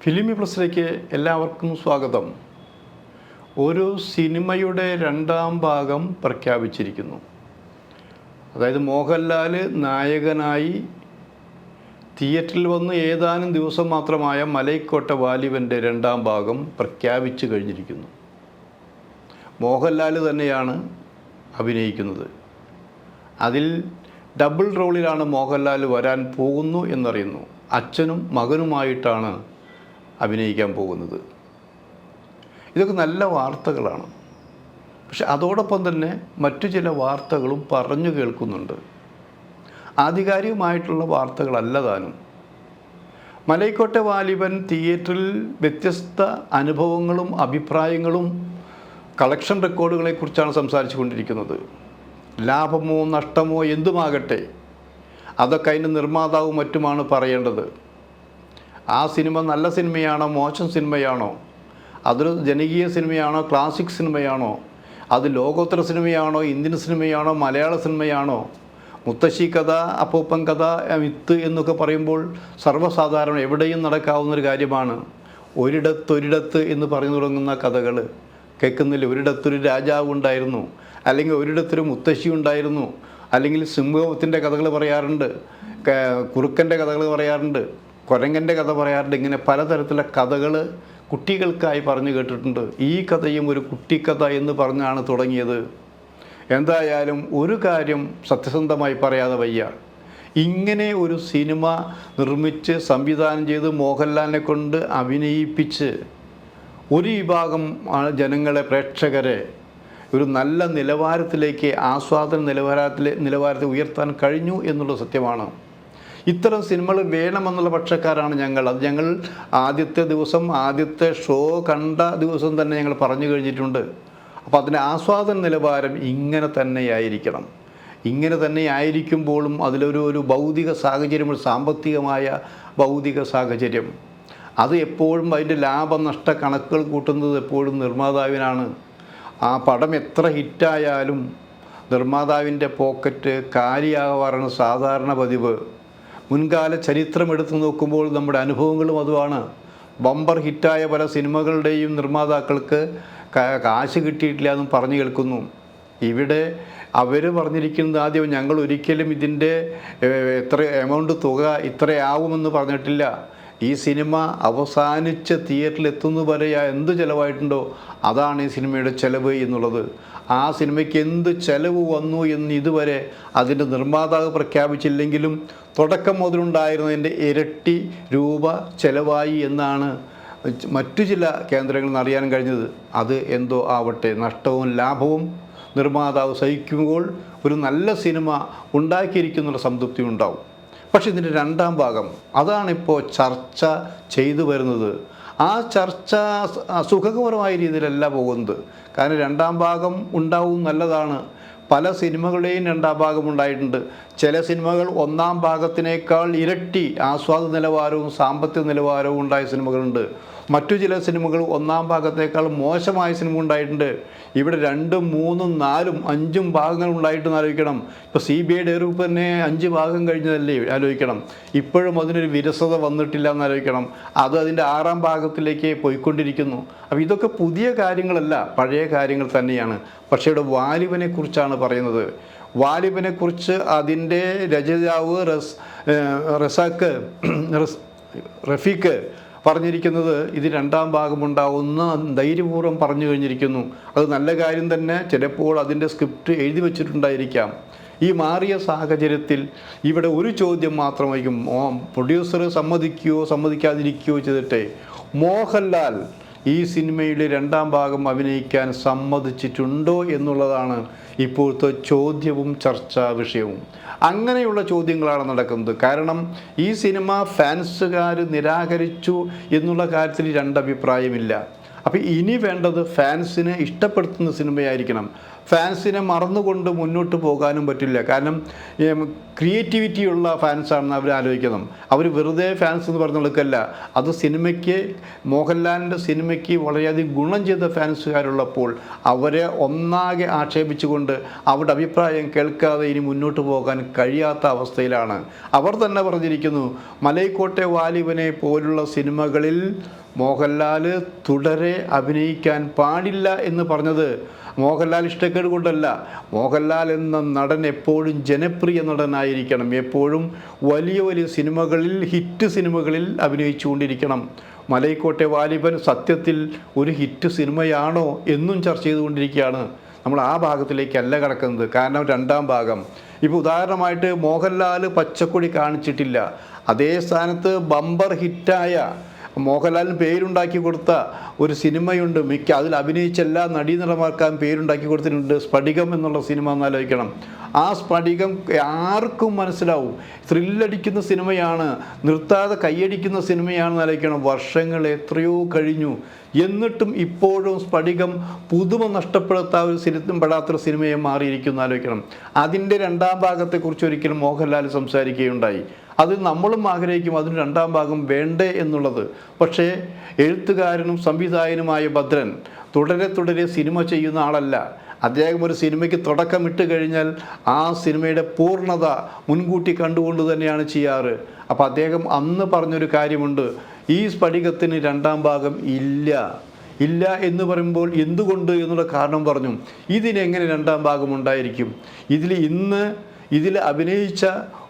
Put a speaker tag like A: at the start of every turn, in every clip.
A: ഫിലിമി പ്ലസിലേക്ക് എല്ലാവർക്കും സ്വാഗതം. ഒരു സിനിമയുടെ രണ്ടാം ഭാഗം പ്രഖ്യാപിച്ചിരിക്കുന്നു. അതായത് മോഹൻലാൽ നായകനായി തിയേറ്ററിൽ വന്ന് ഏതാനും ദിവസം മാത്രമായ മലൈക്കോട്ട വാലിബൻ്റെ രണ്ടാം ഭാഗം പ്രഖ്യാപിച്ചു കഴിഞ്ഞിരിക്കുന്നു. മോഹൻലാൽ തന്നെയാണ് അഭിനയിക്കുന്നത്. അതിൽ ഡബിൾ റോളിലാണ് മോഹൻലാൽ വരാൻ പോകുന്നു എന്നറിയുന്നു. അച്ഛനും മകനുമായിട്ടാണ് അഭിനയിക്കാൻ പോകുന്നത്. ഇതൊക്കെ നല്ല വാർത്തകളാണ്. പക്ഷെ അതോടൊപ്പം തന്നെ മറ്റു ചില വാർത്തകളും പറഞ്ഞു കേൾക്കുന്നുണ്ട്. ആധികാരികമായിട്ടുള്ള വാർത്തകളല്ല താനും. മലൈക്കോട്ടെ വാലിബൻ തിയേറ്ററിൽ വ്യത്യസ്ത അനുഭവങ്ങളും അഭിപ്രായങ്ങളും കളക്ഷൻ റെക്കോർഡുകളെക്കുറിച്ചാണ് സംസാരിച്ചു കൊണ്ടിരിക്കുന്നത്. ലാഭമോ നഷ്ടമോ എന്തുമാകട്ടെ, അതൊക്കെ അതിൻ്റെ നിർമ്മാതാവും മറ്റുമാണ് പറയേണ്ടത്. ആ സിനിമ നല്ല സിനിമയാണോ മോശം സിനിമയാണോ, അതൊരു ജനകീയ സിനിമയാണോ ക്ലാസിക് സിനിമയാണോ, അത് ലോകോത്തര സിനിമയാണോ ഇന്ത്യൻ സിനിമയാണോ മലയാള സിനിമയാണോ, മുത്തശ്ശി കഥ അപ്പൂപ്പൻ കഥ മിത്ത് എന്നൊക്കെ പറയുമ്പോൾ സർവ്വസാധാരണ എവിടെയും നടക്കാവുന്നൊരു കാര്യമാണ്. ഒരിടത്തൊരിടത്ത് എന്ന് പറഞ്ഞു തുടങ്ങുന്ന കഥകൾ കേൾക്കുന്നില്ല. ഒരിടത്തൊരു രാജാവ് ഉണ്ടായിരുന്നു, അല്ലെങ്കിൽ ഒരിടത്തൊരു മുത്തശ്ശി ഉണ്ടായിരുന്നു, അല്ലെങ്കിൽ സിംഹത്തിൻ്റെ കഥകൾ പറയാറുണ്ട്, കുറുക്കൻ്റെ കഥകൾ പറയാറുണ്ട്, കുരങ്ങൻ്റെ കഥ പറയാറുണ്ട്. ഇങ്ങനെ പലതരത്തിലുള്ള കഥകൾ കുട്ടികൾക്കായി പറഞ്ഞു കേട്ടിട്ടുണ്ട്. ഈ കഥയും ഒരു കുട്ടിക്കഥ എന്ന് പറഞ്ഞാണ് തുടങ്ങിയത്. എന്തായാലും ഒരു കാര്യം സത്യസന്ധമായി പറയാതെ വയ്യ. ഇങ്ങനെ ഒരു സിനിമ നിർമ്മിച്ച് സംവിധാനം ചെയ്ത് മോഹൻലാലിനെ കൊണ്ട് അഭിനയിപ്പിച്ച് ഒരു വിഭാഗം ജനങ്ങളെ പ്രേക്ഷകരെ ഒരു നല്ല നിലവാരത്തിലേക്ക് ആസ്വാദന നിലവാരത്തിൽ ഉയർത്താൻ കഴിഞ്ഞു എന്നുള്ളത് സത്യമാണ്. ഇത്തരം സിനിമകൾ വേണമെന്നുള്ള പക്ഷക്കാരാണ് ഞങ്ങൾ. അത് ഞങ്ങൾ ആദ്യത്തെ ഷോ കണ്ട ദിവസം തന്നെ ഞങ്ങൾ പറഞ്ഞു കഴിഞ്ഞിട്ടുണ്ട്. അപ്പോൾ അതിൻ്റെ ആസ്വാദന നിലവാരം ഇങ്ങനെ തന്നെയായിരിക്കണം. ഇങ്ങനെ തന്നെ ആയിരിക്കുമ്പോഴും അതിലൊരു ഭൗതിക സാഹചര്യം, സാമ്പത്തികമായ ഭൗതിക സാഹചര്യം, അത് എപ്പോഴും അതിൻ്റെ ലാഭനഷ്ട കണക്കുകൾ കൂട്ടുന്നത് എപ്പോഴും നിർമ്മാതാവിനാണ്. ആ പടം എത്ര ഹിറ്റായാലും നിർമ്മാതാവിൻ്റെ പോക്കറ്റ് കാലിയാകാറാണ് സാധാരണ പതിവ്. മുൻകാല ചരിത്രം എടുത്തു നോക്കുമ്പോൾ നമ്മുടെ അനുഭവങ്ങളും അതുമാണ്. ബമ്പർ ഹിറ്റായ പല സിനിമകളുടെയും നിർമ്മാതാക്കൾക്ക് കാശ് കിട്ടിയിട്ടില്ല എന്നും പറഞ്ഞു കേൾക്കുന്നു. ഇവിടെ അവർ പറഞ്ഞിരിക്കുന്നത് ആദ്യം ഞങ്ങൾ ഒരിക്കലും ഇതിൻ്റെ എത്ര എമൗണ്ട് തുക ഇത്രയാവുമെന്ന് പറഞ്ഞിട്ടില്ല. ഈ സിനിമ അവസാനിച്ച് തിയേറ്ററിൽ എത്തുന്നത് വരെ എന്ത് ചിലവായിട്ടുണ്ടോ അതാണ് ഈ സിനിമയുടെ ചിലവ് എന്നുള്ളത്. ആ സിനിമയ്ക്ക് എന്ത് ചിലവ് വന്നു എന്ന് ഇതുവരെ അതിൻ്റെ നിർമ്മാതാവ് പ്രഖ്യാപിച്ചില്ലെങ്കിലും തുടക്കം മുതലുണ്ടായിരുന്നതിൻ്റെ ഇരട്ടി രൂപ ചിലവായി എന്നാണ് മറ്റു ചില കേന്ദ്രങ്ങളിൽ നിന്ന് അറിയാൻ കഴിഞ്ഞത്. അത് എന്തോ ആവട്ടെ, നഷ്ടവും ലാഭവും നിർമ്മാതാവ് സഹിക്കുമ്പോൾ ഒരു നല്ല സിനിമ ഉണ്ടാക്കിയിരിക്കുന്നുള്ള സംതൃപ്തി ഉണ്ടാവും. പക്ഷേ ഇതിൻ്റെ രണ്ടാം ഭാഗം അതാണിപ്പോൾ ചർച്ച ചെയ്തു വരുന്നത്. ആ ചർച്ച സുഖകരമായ രീതിയിലല്ല പോകുന്നത്. കാരണം രണ്ടാം ഭാഗം ഉണ്ടാവും നല്ലതാണ്. പല സിനിമകളുടെയും രണ്ടാം ഭാഗം ഉണ്ടായിട്ടുണ്ട്. ചില സിനിമകൾ ഒന്നാം ഭാഗത്തിനേക്കാൾ ഇരട്ടി ആസ്വാദന നിലവാരവും സാമ്പത്തിക നിലവാരവും ഉണ്ടായ സിനിമകളുണ്ട്. മറ്റു ചില സിനിമകൾ ഒന്നാം ഭാഗത്തേക്കാൾ മോശമായ സിനിമ ഉണ്ടായിട്ടുണ്ട്. ഇവിടെ 2, 3, 4, 5 ഭാഗങ്ങൾ ഉണ്ടായിട്ടെന്ന് ആലോചിക്കണം. ഇപ്പോൾ CBI ഡയറിപ്പ് തന്നെ 5 ഭാഗം കഴിഞ്ഞതല്ലേ ആലോചിക്കണം. ഇപ്പോഴും അതിനൊരു വിരസത വന്നിട്ടില്ല എന്നാലോചിക്കണം. അത് അതിൻ്റെ 6ാം ഭാഗത്തിലേക്ക് പോയിക്കൊണ്ടിരിക്കുന്നു. അപ്പോൾ ഇതൊക്കെ പുതിയ കാര്യങ്ങളല്ല, പഴയ കാര്യങ്ങൾ തന്നെയാണ്. പക്ഷേ ഇവിടെ വാലിബനെ കുറിച്ചാണ് പറയുന്നത്. വാലിബനെക്കുറിച്ച് അതിൻ്റെ രചയിതാവ് റഫീഖ് പറഞ്ഞിരിക്കുന്നത് ഇത് രണ്ടാം ഭാഗമുണ്ടാവുന്ന ധൈര്യപൂർവ്വം പറഞ്ഞു കഴിഞ്ഞിരിക്കുന്നു. അത് നല്ല കാര്യം തന്നെ. ചിലപ്പോൾ അതിൻ്റെ സ്ക്രിപ്റ്റ് എഴുതി വച്ചിട്ടുണ്ടായിരിക്കാം. ഈ മാറിയ സാഹചര്യത്തിൽ ഇവിടെ ഒരു ചോദ്യം മാത്രമായിരിക്കും, പ്രൊഡ്യൂസർ സമ്മതിക്കുകയോ സമ്മതിക്കാതിരിക്കുകയോ ചെയ്തിട്ടെ മോഹൻലാൽ ഈ സിനിമയുടെ രണ്ടാം ഭാഗം അഭിനയിക്കാൻ സമ്മതിച്ചിട്ടുണ്ടോ എന്നുള്ളതാണ് ഇപ്പോഴത്തെ ചോദ്യവും ചർച്ചാ വിഷയവും. അങ്ങനെയുള്ള ചോദ്യങ്ങളാണ് നടക്കുന്നത്. കാരണം ഈ സിനിമ ഫാൻസുകാർ നിരാകരിച്ചു എന്നുള്ള കാര്യത്തിൽ രണ്ടഭിപ്രായമില്ല. അപ്പോൾ ഇനി വേണ്ടത് ഫാൻസിനെ ഇഷ്ടപ്പെടുത്തുന്ന സിനിമയായിരിക്കണം. ഫാൻസിനെ മറന്നുകൊണ്ട് മുന്നോട്ട് പോകാനും പറ്റില്ല. കാരണം ക്രിയേറ്റിവിറ്റിയുള്ള ഫാൻസാണെന്ന് അവർ ആലോചിക്കണം. അവർ വെറുതെ ഫാൻസ് എന്ന് പറഞ്ഞ നിൽക്കല്ല. അത് സിനിമയ്ക്ക്, മോഹൻലാലിൻ്റെ സിനിമയ്ക്ക് വളരെയധികം ഗുണം ചെയ്ത ഫാൻസുകാരുള്ളപ്പോൾ അവരെ ഒന്നാകെ ആക്ഷേപിച്ചുകൊണ്ട് അവരുടെ അഭിപ്രായം കേൾക്കാതെ ഇനി മുന്നോട്ട് പോകാൻ കഴിയാത്ത അവസ്ഥയിലാണ്. അവർ തന്നെ പറഞ്ഞിരിക്കുന്നു, മലൈക്കോട്ടെ വാലിബനെ പോലുള്ള സിനിമകളിൽ മോഹൻലാൽ തുടരെ അഭിനയിക്കാൻ പാടില്ല എന്ന് പറഞ്ഞത് മോഹൻലാൽ ഇഷ്ടക്കേട് കൊണ്ടല്ല. മോഹൻലാൽ എന്ന നടൻ എപ്പോഴും ജനപ്രിയ നടനായിരിക്കണം, എപ്പോഴും വലിയ വലിയ സിനിമകളിൽ, ഹിറ്റ് സിനിമകളിൽ അഭിനയിച്ചുകൊണ്ടിരിക്കണം. മലൈക്കോട്ടെ വാലിബൻ സത്യത്തിൽ ഒരു ഹിറ്റ് സിനിമയാണോ എന്നും ചർച്ച ചെയ്തുകൊണ്ടിരിക്കുകയാണ്. നമ്മൾ ആ ഭാഗത്തിലേക്കല്ല കിടക്കുന്നത്. കാരണം രണ്ടാം ഭാഗം ഇപ്പോൾ ഉദാഹരണമായിട്ട് മോഹൻലാൽ പച്ചക്കൊടി കാണിച്ചിട്ടില്ല. അതേ സ്ഥാനത്ത് ബമ്പർ ഹിറ്റായ മോഹൻലാലിന് പേരുണ്ടാക്കി കൊടുത്ത ഒരു സിനിമയുണ്ട്, അതിൽ അഭിനയിച്ച എല്ലാ നടീനടന്മാർക്കാൻ പേരുണ്ടാക്കി കൊടുത്തിട്ടുണ്ട്, സ്ഫടികം എന്നുള്ള സിനിമ എന്നാലോചിക്കണം. ആ സ്ഫടികം ആർക്കും മനസ്സിലാവും, ത്രില്ലടിക്കുന്ന സിനിമയാണ്, നിർത്താതെ കൈയടിക്കുന്ന സിനിമയാണെന്ന് ആലോചിക്കണം. വർഷങ്ങൾ എത്രയോ കഴിഞ്ഞു, എന്നിട്ടും ഇപ്പോഴും സ്ഫടികം പുതുമ നഷ്ടപ്പെടാത്തൊരു സിനിമയെ മാറിയിരിക്കുന്നു ആലോചിക്കണം. അതിൻ്റെ രണ്ടാം ഭാഗത്തെക്കുറിച്ച് ഒരിക്കലും മോഹൻലാൽ സംസാരിക്കുകയുണ്ടായി. അത് നമ്മളും ആഗ്രഹിക്കും അതിന് രണ്ടാം ഭാഗം വേണ്ടേ എന്നുള്ളത്. പക്ഷേ എഴുത്തുകാരനും സംവിധായകനുമായ ഭദ്രൻ തുടരെ സിനിമ ചെയ്യുന്ന ആളല്ല. അദ്ദേഹം ഒരു സിനിമയ്ക്ക് തുടക്കമിട്ട് കഴിഞ്ഞാൽ ആ സിനിമയുടെ പൂർണ്ണത മുൻകൂട്ടി കണ്ടുകൊണ്ട് തന്നെയാണ് ചെയ്യാറ്. അപ്പോൾ അദ്ദേഹം അന്ന് പറഞ്ഞൊരു കാര്യമുണ്ട്, ഈ സ്ഫടികത്തിന് രണ്ടാം ഭാഗം ഇല്ല എന്ന് പറയുമ്പോൾ എന്തുകൊണ്ട് എന്നുള്ള കാരണം പറഞ്ഞു. ഇതിനെങ്ങനെ രണ്ടാം ഭാഗം ഉണ്ടായിരിക്കും? ഇതിൽ അഭിനയിച്ച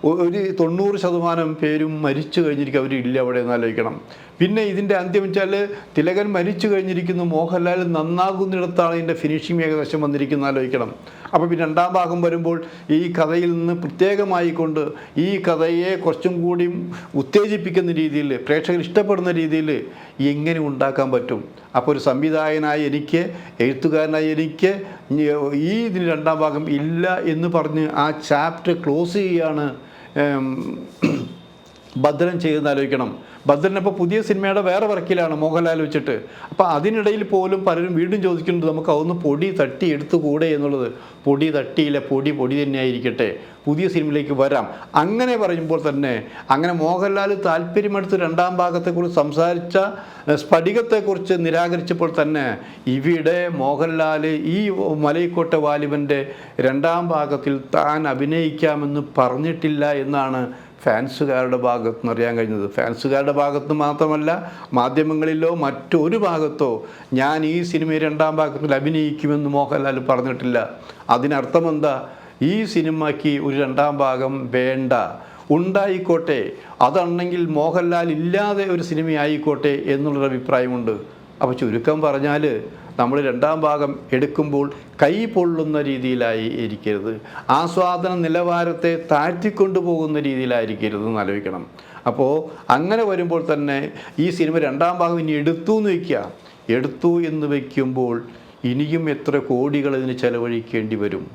A: ഒരു 90% പേരും മരിച്ചു കഴിഞ്ഞിരിക്കും, അവരില്ല അവിടെ എന്ന് ആലോചിക്കണം. പിന്നെ ഇതിൻ്റെ അന്ത്യം വെച്ചാൽ തിലകൻ മരിച്ചു കഴിഞ്ഞിരിക്കുന്നു, മോഹൻലാൽ നന്നാകുന്നിടത്താണ് ഇതിൻ്റെ ഫിനിഷിങ് ഏകദേശം വന്നിരിക്കുന്നത് ആലോചിക്കണം. അപ്പോൾ പിന്നെ രണ്ടാം ഭാഗം വരുമ്പോൾ ഈ കഥയിൽ നിന്ന് പ്രത്യേകമായി കൊണ്ട് ഈ കഥയെ കുറച്ചും കൂടി ഉത്തേജിപ്പിക്കുന്ന രീതിയിൽ, പ്രേക്ഷകർ ഇഷ്ടപ്പെടുന്ന രീതിയിൽ എങ്ങനെ ഉണ്ടാക്കാൻ പറ്റും? അപ്പോൾ ഒരു സംവിധായകനായ എനിക്ക്, എഴുത്തുകാരനായ എനിക്ക് ഇതിന് രണ്ടാം ഭാഗം ഇല്ല എന്ന് പറഞ്ഞ് ആ ചാപ്റ്റർ ക്ലോസ് ചെയ്യുകയാണ് ഭദ്രൻ ചെയ്യുന്ന ആലോചിക്കണം. ഭദ്രനപ്പോൾ പുതിയ സിനിമയുടെ വേറെ വർക്കിലാണ് മോഹൻലാൽ വെച്ചിട്ട്. അപ്പോൾ അതിനിടയിൽ പോലും പലരും വീണ്ടും ചോദിക്കുന്നുണ്ട്, നമുക്ക് അതൊന്ന് പൊടി തട്ടി എടുത്തുകൂടെ എന്നുള്ളത്. പൊടി തട്ടിയില്ല, പൊടി തന്നെയായിരിക്കട്ടെ, പുതിയ സിനിമയിലേക്ക് വരാം. അങ്ങനെ പറയുമ്പോൾ തന്നെ, അങ്ങനെ മോഹൻലാൽ താല്പര്യമെടുത്ത് രണ്ടാം ഭാഗത്തെക്കുറിച്ച് സംസാരിച്ച സ്ഫടികത്തെക്കുറിച്ച് നിരാകരിച്ചപ്പോൾ തന്നെ ഇവിടെ മോഹൻലാൽ ഈ മലൈക്കോട്ടെ വാലിബൻ്റെ രണ്ടാം ഭാഗത്തിൽ താൻ അഭിനയിക്കാമെന്ന് പറഞ്ഞിട്ടില്ല എന്നാണ് ഫാൻസുകാരുടെ ഭാഗത്ത് നിന്ന് അറിയാൻ കഴിഞ്ഞത്. ഫാൻസുകാരുടെ ഭാഗത്ത് മാത്രമല്ല, മാധ്യമങ്ങളിലോ മറ്റൊരു ഭാഗത്തോ ഞാൻ ഈ സിനിമ രണ്ടാം ഭാഗത്തിൽ അഭിനയിക്കുമെന്ന് മോഹൻലാൽ പറഞ്ഞിട്ടില്ല. അതിനർത്ഥം എന്താ? ഈ സിനിമയ്ക്ക് ഒരു രണ്ടാം ഭാഗം വേണ്ട, ഉണ്ടായിക്കോട്ടെ, അതാണെങ്കിൽ മോഹൻലാൽ ഇല്ലാതെ ഒരു സിനിമയായിക്കോട്ടെ എന്നുള്ളൊരു അഭിപ്രായമുണ്ട്. അപ്പോൾ ചുരുക്കം പറഞ്ഞാൽ നമ്മൾ രണ്ടാം ഭാഗം എടുക്കുമ്പോൾ കൈ പൊള്ളുന്ന രീതിയിലായി ഇരിക്കരുത്, ആസ്വാദന നിലവാരത്തെ താഴ്ത്തിക്കൊണ്ടുപോകുന്ന രീതിയിലായിരിക്കരുത് എന്ന് ആലോചിക്കണം. അപ്പോൾ അങ്ങനെ വരുമ്പോൾ തന്നെ ഈ സിനിമ രണ്ടാം ഭാഗം ഇനി എടുത്തു എന്ന് വയ്ക്കുമ്പോൾ ഇനിയും എത്ര കോടികൾ ഇതിന് ചെലവഴിക്കേണ്ടി വരും?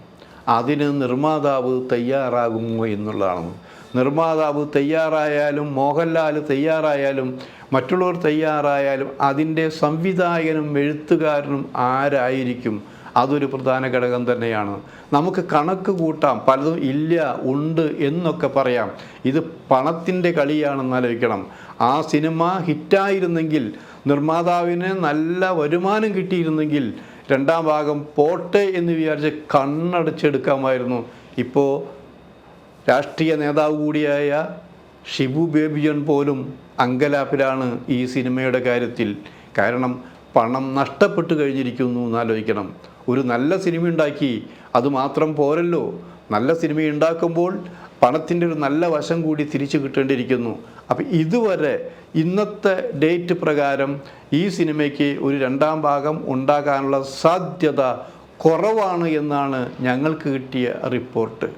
A: അതിന് നിർമ്മാതാവ് തയ്യാറാകുമോ എന്നുള്ളതാണ്. നിർമ്മാതാവ് തയ്യാറായാലും, മോഹൻലാൽ തയ്യാറായാലും, മറ്റുള്ളവർ തയ്യാറായാലും അതിൻ്റെ സംവിധായകനും എഴുത്തുകാരനും ആരായിരിക്കും? അതൊരു പ്രധാന ഘടകം തന്നെയാണ്. നമുക്ക് കണക്ക് കൂട്ടാം, പലതും ഇല്ല, ഉണ്ട് എന്നൊക്കെ പറയാം. ഇത് പണത്തിൻ്റെ കളിയാണെന്ന് ആലോചിക്കണം. ആ സിനിമ ഹിറ്റായിരുന്നെങ്കിൽ, നിർമ്മാതാവിന് നല്ല വരുമാനം കിട്ടിയിരുന്നെങ്കിൽ രണ്ടാം ഭാഗം പോട്ടെ എന്ന് വിചാരിച്ച് കണ്ണടച്ചെടുക്കാമായിരുന്നു. ഇപ്പോൾ രാഷ്ട്രീയ നേതാവ് കൂടിയായ ഷിബു ബേബിജൻ പോലും അങ്കലാപ്പിലാണ് ഈ സിനിമയുടെ കാര്യത്തിൽ. കാരണം പണം നഷ്ടപ്പെട്ടു കഴിഞ്ഞിരിക്കുന്നു എന്നാലോചിക്കണം. ഒരു നല്ല സിനിമ ഉണ്ടാക്കി, അതുമാത്രം പോരല്ലോ, നല്ല സിനിമ ഉണ്ടാക്കുമ്പോൾ പണത്തിൻ്റെ ഒരു നല്ല വശം കൂടി തിരിച്ചു കിട്ടേണ്ടിയിരിക്കുന്നു. അപ്പം ഇതുവരെ ഇന്നത്തെ ഡേറ്റ് പ്രകാരം ഈ സിനിമയ്ക്ക് ഒരു രണ്ടാം ഭാഗം ഉണ്ടാകാനുള്ള സാധ്യത കുറവാണ് എന്നാണ് ഞങ്ങൾക്ക് കിട്ടിയ റിപ്പോർട്ട്.